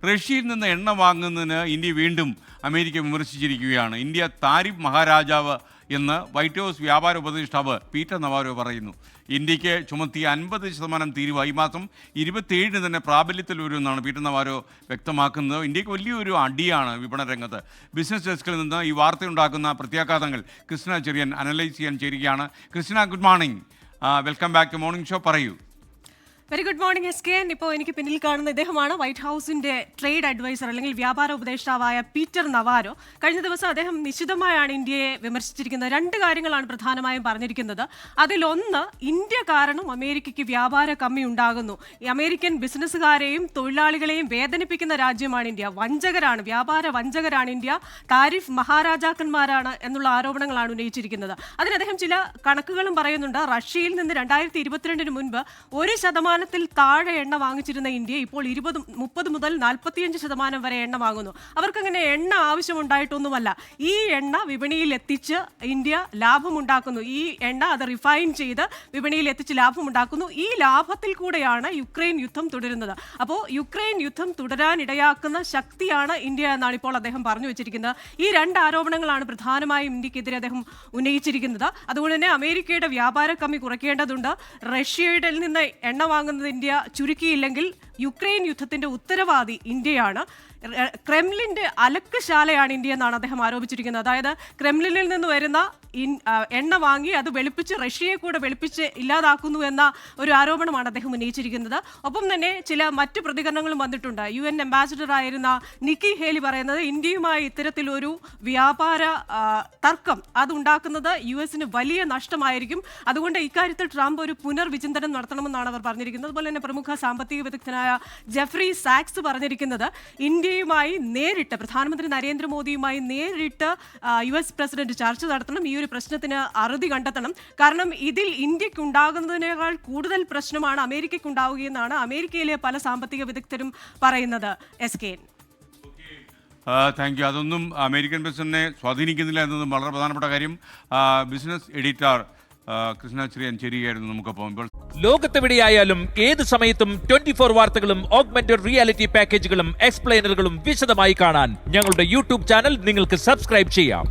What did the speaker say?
റഷ്യയിൽ നിന്ന് എണ്ണ വാങ്ങുന്നതിന് ഇന്ത്യ വീണ്ടും അമേരിക്ക വിമർശിച്ചിരിക്കുകയാണ്. ഇന്ത്യ താരിഫ് മഹാരാജാവ് എന്ന് വൈറ്റ് ഹൗസ് വ്യാപാര ഉപദേഷ്ടാവ് പീറ്റർ നവാരോ പറയുന്നു. ഇന്ത്യക്ക് ചുമത്തിയ 50% തീരുവ ഈ മാസം 27 തന്നെ പ്രാബല്യത്തിൽ വരുമെന്നാണ് പീറ്റർ നവാരോ വ്യക്തമാക്കുന്നത്. ഇന്ത്യക്ക് വലിയൊരു അടിയാണ് വിപണന രംഗത്ത്. ബിസിനസ് ഡെസ്കിൽ നിന്ന് ഈ വാർത്തയുണ്ടാക്കുന്ന പ്രത്യാഘാതങ്ങൾ കൃഷ്ണ ചെറിയൻ അനലൈസ് ചെയ്യാൻ ചേരുകയാണ്. Krishna, good morning. Welcome back to morning show. പറയൂ. Very good morning SKN. ഇപ്പോൾ എനിക്ക് പിന്നിൽ കാണുന്ന ഇദ്ദേഹമാണ് വൈറ്റ് ഹൗസിന്റെ ട്രേഡ് അഡ്വൈസർ അല്ലെങ്കിൽ വ്യാപാര ഉപദേഷ്ടാവായ പീറ്റർ നവാരോ. കഴിഞ്ഞ ദിവസം അദ്ദേഹം നിശിതമായാണ് ഇന്ത്യയെ വിമർശിച്ചിരിക്കുന്നത്. 2 കാര്യങ്ങളാണ് പ്രധാനമായും പറഞ്ഞിരിക്കുന്നത്. അതിലൊന്ന്, ഇന്ത്യ കാരണം അമേരിക്കയ്ക്ക് വ്യാപാര കമ്മി ഉണ്ടാകുന്നു. ഈ അമേരിക്കൻ ബിസിനസ്സുകാരെയും തൊഴിലാളികളെയും വേദനിപ്പിക്കുന്ന രാജ്യമാണ് ഇന്ത്യ. വഞ്ചകരാണ്, വ്യാപാര വഞ്ചകരാണ് ഇന്ത്യ, താരിഫ് മഹാരാജാക്കന്മാരാണ് എന്നുള്ള ആരോപണങ്ങളാണ് ഉന്നയിച്ചിരിക്കുന്നത്. അതിന് അദ്ദേഹം ചില കണക്കുകളും പറയുന്നുണ്ട്. റഷ്യയിൽ നിന്ന് 2022 മുൻപ് 1% താഴെ എണ്ണ വാങ്ങിച്ചിരുന്ന ഇന്ത്യ ഇപ്പോൾ 30 മുതൽ 45% വരെ എണ്ണ വാങ്ങുന്നു. അവർക്കങ്ങനെ എണ്ണ ആവശ്യമുണ്ടായിട്ടൊന്നുമല്ല. ഈ എണ്ണ വിപണിയിൽ എത്തിച്ച് ഇന്ത്യ ലാഭമുണ്ടാക്കുന്നു. ഈ എണ്ണ അത് റിഫൈൻ ചെയ്ത് വിപണിയിൽ എത്തിച്ച് ലാഭമുണ്ടാക്കുന്നു. ഈ ലാഭത്തിൽ കൂടെയാണ് യുക്രൈൻ യുദ്ധം തുടരുന്നത്. അപ്പോൾ യുക്രൈൻ യുദ്ധം തുടരാനിടയാക്കുന്ന ശക്തിയാണ് ഇന്ത്യ എന്നാണ് ഇപ്പോൾ അദ്ദേഹം പറഞ്ഞു വെച്ചിരിക്കുന്നത്. ഈ 2 ആരോപണങ്ങളാണ് പ്രധാനമായും ഇന്ത്യക്കെതിരെ അദ്ദേഹം ഉന്നയിച്ചിരിക്കുന്നത്. അതുകൊണ്ട് തന്നെ അമേരിക്കയുടെ വ്യാപാര കമ്മി കുറയ്ക്കേണ്ടതുണ്ട്. റഷ്യയുടെ നിന്ന് എണ്ണ വാങ്ങുന്നത് ഇന്ത്യ ചുരുക്കിയില്ലെങ്കിൽ യുക്രൈൻ യുദ്ധത്തിന്റെ ഉത്തരവാദി ഇന്ത്യയാണ്. ക്രെംലിന്റെ അലക്കുശാലയാണ് ഇന്ത്യ എന്നാണ് അദ്ദേഹം ആരോപിച്ചിരിക്കുന്നത്. അതായത് ക്രെംലിനിൽ നിന്ന് വരുന്ന എണ്ണ വാങ്ങി അത് വെളുപ്പിച്ച് റഷ്യയെ കൂടെ വെളുപ്പിച്ച് ഇല്ലാതാക്കുന്നു എന്ന ഒരു ആരോപണമാണ് അദ്ദേഹം ഉന്നയിച്ചിരിക്കുന്നത്. ഒപ്പം തന്നെ ചില മറ്റ് പ്രതികരണങ്ങളും വന്നിട്ടുണ്ട്. UN അംബാസിഡർ ആയിരുന്ന നിക്കി ഹേലി പറയുന്നത് ഇന്ത്യയുമായി ഇത്തരത്തിലൊരു വ്യാപാര തർക്കം അതുണ്ടാക്കുന്നത് US-ന് വലിയ നഷ്ടമായിരിക്കും. അതുകൊണ്ട് ഇക്കാര്യത്തിൽ ട്രംപ് ഒരു പുനർവിചിന്തനം നടത്തണമെന്നാണ് അവർ പറഞ്ഞിരിക്കുന്നത്. അതുപോലെ തന്നെ പ്രമുഖ സാമ്പത്തിക വിദഗ്ധനായ ജെഫ്രി സാക്സ് പറഞ്ഞിരിക്കുന്നത് ഇന്ത്യയുമായി നേരിട്ട് പ്രധാനമന്ത്രി നരേന്ദ്രമോദിയുമായി നേരിട്ട് US പ്രസിഡന്റ് ചർച്ച നടത്തണം, ഈ ഒരു പ്രശ്നത്തിന് അറുതി കണ്ടെത്തണം. കാരണം ഇതിൽ ഇന്ത്യക്ക് ഉണ്ടാകുന്നതിനേക്കാൾ കൂടുതൽ പ്രശ്നമാണ് അമേരിക്കയ്ക്ക് ഉണ്ടാവുകയെന്നാണ് അമേരിക്കയിലെ പല സാമ്പത്തിക വിദഗ്ധരും പറയുന്നത്. SKN. Thank you. അതൊന്നും അമേരിക്കൻ പ്രസിഡന്റിനെ സ്വാധീനിക്കുന്നില്ല എന്നതും വളരെ പ്രധാനപ്പെട്ട കാര്യം. ബിസിനസ് എഡിറ്റർ കൃഷ്ണ ചെറിയൻ ചേരുകയായിരുന്നു നമുക്കൊപ്പം. ഇപ്പോൾ ലോകത്തെവിടെയായാലും ഏത് സമയത്തും 24 വാർത്തകളും ഓഗ്മെന്റഡ് റിയാലിറ്റി പാക്കേജുകളും എക്സ്പ്ലെയിനറുകളും വിശദമായി കാണാൻ ഞങ്ങളുടെ YouTube ചാനൽ നിങ്ങൾക്ക് സബ്സ്ക്രൈബ് ചെയ്യാം.